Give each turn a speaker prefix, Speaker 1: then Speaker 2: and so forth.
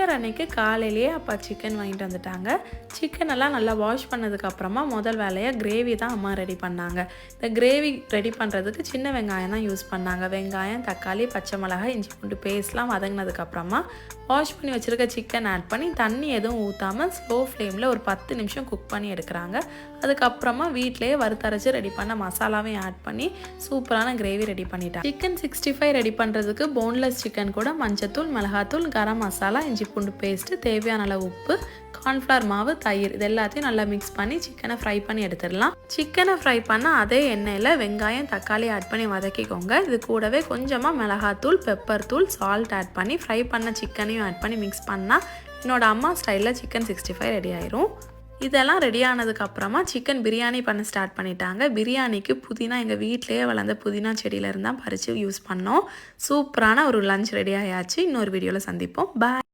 Speaker 1: Year அன்னைக்கு காலையிலேயே அப்பா சிக்கன் வாங்கிட்டு வந்துட்டாங்க. சிக்கன் எல்லாம் நல்லா வாஷ் பண்ணதுக்கப்புறமா முதல் வேலையாக கிரேவி தான் அம்மா ரெடி பண்ணாங்க. இந்த கிரேவி ரெடி பண்ணுறதுக்கு சின்ன வெங்காயம் தான் யூஸ் பண்ணாங்க. வெங்காயம், தக்காளி, பச்சை மிளகாய், இஞ்சி பூண்டு பேஸ்ட்லாம் வதங்கினதுக்கப்புறமா வாஷ் பண்ணி வச்சுருக்க சிக்கன் ஆட் பண்ணி தண்ணி எதுவும் ஊற்றாமல் ஸ்லோ ஃப்ளேமில் ஒரு 10 நிமிஷம் குக் பண்ணி எடுக்கிறாங்க. அதுக்கப்புறமா வீட்டிலேயே வறுத்தரைச்சி ரெடி பண்ண மசாலாவையும் ஆட் பண்ணி சூப்பரான கிரேவி ரெடி பண்ணிட்டாங்க. சிக்கன் 65 ரெடி பண்ணுறதுக்கு போன்லெஸ் சிக்கன் கூட மஞ்சத்தூள், மிளகாத்தூள், கரம் மசாலா, இஞ்சி பூண்டு பேஸ்ட்டு, தேவையான அளவு உப்பு, கார்ன்ஃப்ளவர் மாவு, தயிர் இது எல்லாத்தையும் நல்லா மிக்ஸ் பண்ணி சிக்கனை ஃப்ரை பண்ணி எடுத்துடலாம். சிக்கனை ஃப்ரை பண்ண அதே எண்ணெயில் வெங்காயம், தக்காளி ஆட் பண்ணி வதக்கிக்கோங்க. இது கூடவே கொஞ்சமாக மிளகாத்தூள், பெப்பர் தூள், சால்ட் ஆட் பண்ணி ஃப்ரை பண்ண சிக்கனையும் ஆட் பண்ணி மிக்ஸ் பண்ணால் என்னோட அம்மா ஸ்டைலில் சிக்கன் 65 ரெடி ஆயிரும். இதெல்லாம் ரெடி ஆனதுக்கப்புறமா சிக்கன் பிரியாணி பண்ண ஸ்டார்ட் பண்ணிட்டாங்க. பிரியாணிக்கு புதினா எங்கள் வீட்டிலேயே வளர்ந்த புதினா செடியிலேருந்து தான் பறித்து யூஸ் பண்ணோம். சூப்பரான ஒரு லஞ்ச் ரெடி ஆயாச்சு. இன்னொரு வீடியோவில் சந்திப்போம். பாய்.